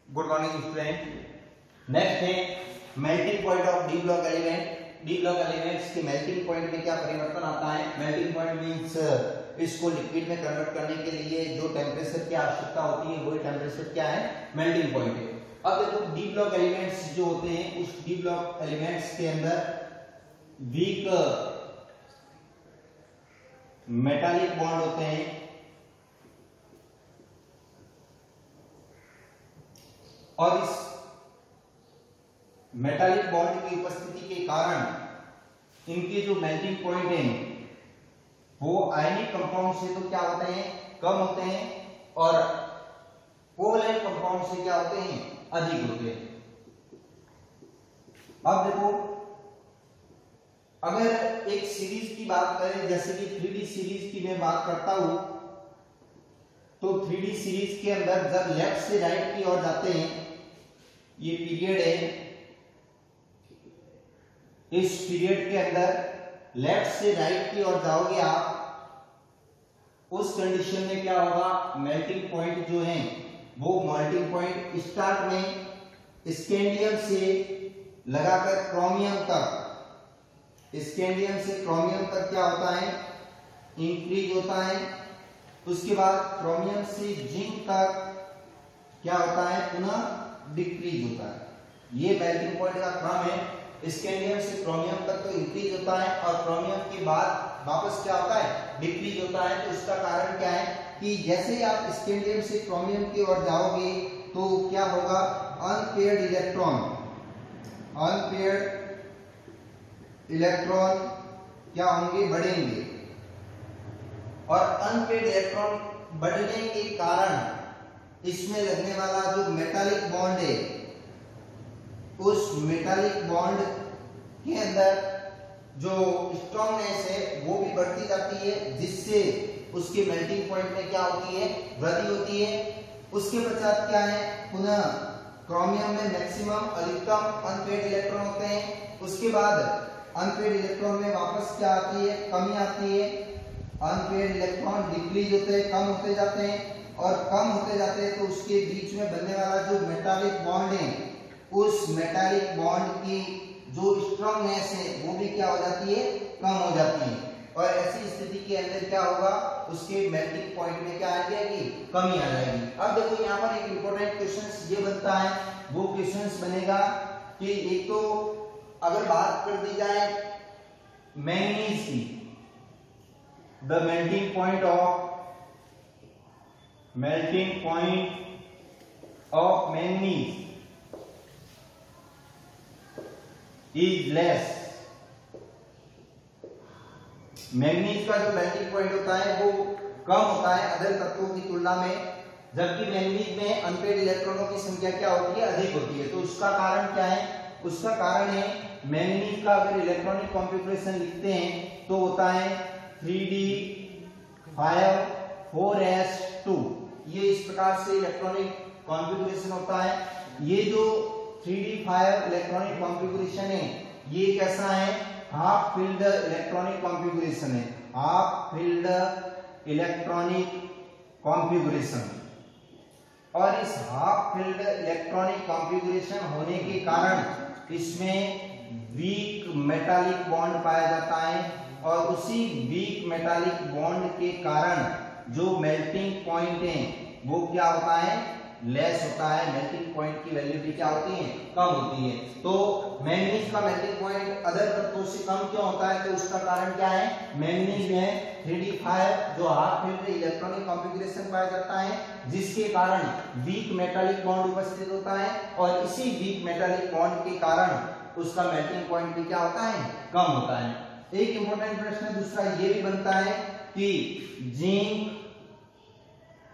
Good morning student. Next है melting point of D block element. D block elements के melting point में क्या परिवर्तन आता है। मेल्टिंग पॉइंट मींस इसको लिक्विड में कन्वर्ट करने के लिए जो टेम्परेचर की आवश्यकता होती है वही टेम्परेचर क्या है, मेल्टिंग पॉइंट है। अब देखो डी ब्लॉक एलिमेंट्स जो होते हैं उस डी ब्लॉक एलिमेंट्स के अंदर वीक मेटालिक बॉन्ड होते हैं और इस मेटालिक बॉन्ड की उपस्थिति के कारण इनके जो मेल्टिंग पॉइंट हैं वो आयनिक कंपाउंड से तो क्या होते हैं, कम होते हैं और कोवैलेंट कंपाउंड से क्या होते हैं, अधिक होते हैं। अब देखो अगर एक सीरीज की बात करें, जैसे कि 3D सीरीज की मैं बात करता हूं, तो 3D सीरीज के अंदर जब लेफ्ट से राइट की ओर जाते हैं, ये पीरियड है, इस पीरियड के अंदर लेफ्ट से राइट की ओर जाओगे आप, उस कंडीशन में क्या होगा, मेल्टिंग पॉइंट जो है वो मेल्टिंग पॉइंट स्टार्ट में स्कैंडियम से लगाकर क्रोमियम तक, स्कैंडियम से क्रोमियम तक क्या होता है, इंक्रीज होता है। उसके बाद क्रोमियम से जिंक तक क्या होता है, पुनः डिक्रीज होता है। ये मेल्टिंग पॉइंट का क्रम है। स्कैंडियम से क्रोमियम तक तो इंक्रीज होता है और क्रोमियम के बाद वापस क्या होता है, डिक्रीज होता है। तो इसका कारण क्या है कि जैसे ही आप स्कैंडियम से क्रोमियम की ओर जाओगे तो क्या होगा, अनपेयर्ड इलेक्ट्रॉन क्या होंगे, बढ़ेंगे और अनपेयर्ड इलेक्ट्रॉन बढ़ने के कारण इसमें लगने वाला जो मेटालिक बॉन्ड है, उस मेटालिक बॉन्ड के अंदर जो स्ट्रॉन्गनेस है वो भी बढ़ती जाती है, जिससे उसके मेल्टिंग पॉइंट में क्या होती है, वृद्धि होती है। उसके पश्चात क्या है, पुनः क्रोमियम में मैक्सिमम अधिकतम अनपेयर्ड इलेक्ट्रॉन होते हैं। उसके बाद अनपेयर्ड इलेक्ट्रॉन में वापस क्या आती है, कमी आती है। अनपेयर्ड इलेक्ट्रॉन डिक्रीज होते हैं, कम होते जाते हैं और कम होते जाते हैं, तो उसके बीच में बनने वाला जो मेटालिक बॉन्ड है, उस मेटालिक बॉन्ड की जो स्ट्रॉन्गनेस है वो भी क्या हो जाती है, कम हो जाती है। और ऐसी स्थिति के अंदर क्या होगा, उसके मेल्टिंग पॉइंट में क्या आ जाएगी, कमी आ जाएगी। अब देखो यहाँ पर एक इंपॉर्टेंट क्वेश्चन ये बनता है, वो क्वेश्चन बनेगा कि एक तो अगर बात कर दी जाए मैंगनीज की, the melting point of manganese is less. Manganese का जो मेल्टिंग पॉइंट होता है वो कम होता है अदर तत्वों की तुलना में, जबकि मैंगनीज में अनपेयर्ड इलेक्ट्रॉनों की संख्या क्या होती है, अधिक होती है। तो उसका कारण क्या है, उसका कारण है मैंगनीज का अगर इलेक्ट्रॉनिक कॉन्फ़िगरेशन लिखते हैं तो होता है 3d5 4s2। ये इस प्रकार से इलेक्ट्रॉनिक कॉन्फ़िगरेशन होता है। ये जो 3d5 इलेक्ट्रॉनिक कॉन्फ़िगरेशन है ये कैसा है, हाफ फिल्ड इलेक्ट्रॉनिक कॉन्फ़िगरेशन है, हाफ फिल्ड इलेक्ट्रॉनिक कॉन्फ़िगरेशन। और इस हाफ फिल्ड इलेक्ट्रॉनिक कॉन्फ़िगरेशन होने के कारण इसमें वीक मेटालिक बॉन्ड पाया जाता है और उसी वीक मेटालिक बॉन्ड के कारण जो मेल्टिंग पॉइंट है वो क्या होता है, लेस होता है। मेल्टिंग पॉइंट की वैल्यू भी क्या होती है, कम होती है। तो मैंगनीज का मेल्टिंग पॉइंट अदर तत्वों से कम क्यों होता है, तो उसका कारण क्या है, मैंगनीज में 3d5 जो हाफ फिल्ड इलेक्ट्रॉनिक कॉन्फ़िगरेशन पाया जाता है, जिसके कारण वीक मेटालिक बॉन्ड उपस्थित होता है और इसी वीक मेटालिक बॉन्ड के कारण उसका मेल्टिंग पॉइंट भी क्या होता है, कम होता है। एक इंपॉर्टेंट प्रश्न दूसरा ये भी बनता है कि जिंक,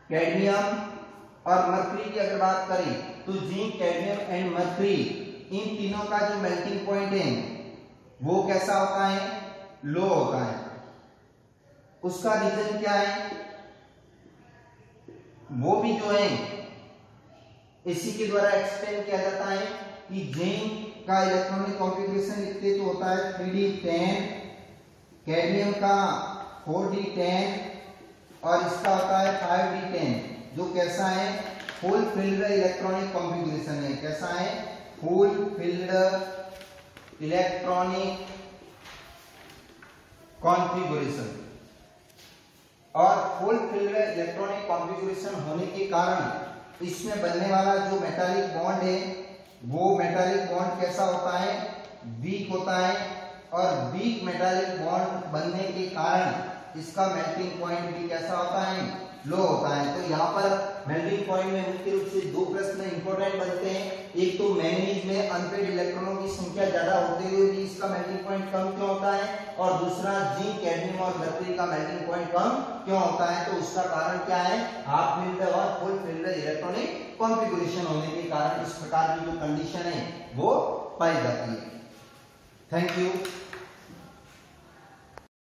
कैडमियम और मर्करी की अगर बात करें तो जिंक, कैडमियम एंड मर्करी, इन तीनों का जो मेल्टिंग पॉइंट है वो कैसा होता है, लो होता है। उसका रीजन क्या है, वो भी जो है इसी के द्वारा एक्सप्लेन किया जाता है कि जिंक का इलेक्ट्रॉनिक कॉन्फ़िगरेशन लिखते तो होता है 3d10, कैडमियम का 4d10 और इसका होता है 5d10, जो कैसा है फुल फिल्ड इलेक्ट्रॉनिक कॉन्फ़िगरेशन है। कैसा है? Full field electronic configuration. और फुल फिल्ड इलेक्ट्रॉनिक कॉन्फ़िगरेशन होने के कारण इसमें बनने वाला जो मेटालिक बॉन्ड है वो मेटालिक बॉन्ड कैसा होता है? वीक होता है। और वीक मेटालिक बॉन्ड बनने के कारण इसका मेल्टिंग पॉइंट भी कैसा होता है? लो होता है। तो यहाँ पर मेल्टिंग पॉइंट में मुख्य रूप से दो प्रश्न इंपॉर्टेंट बनते हैं। एक तो मैंगनीज में अनपेड इलेक्ट्रॉनों की संख्या ज्यादा होते हुए भी इसका मेल्टिंग पॉइंट कम क्यों होता है, और दूसरा जिंक, कैडमियम और मर्क्यूरी का मेल्टिंग पॉइंट कम क्यों होता है। तो उसका कारण क्या है? हाफ फिल्ड और फुल फिल्ड इलेक्ट्रॉनिक कॉन्फ़िगरेशन होने के कारण इस प्रकार की जो कंडीशन है वो पाई जाती है। Thank you.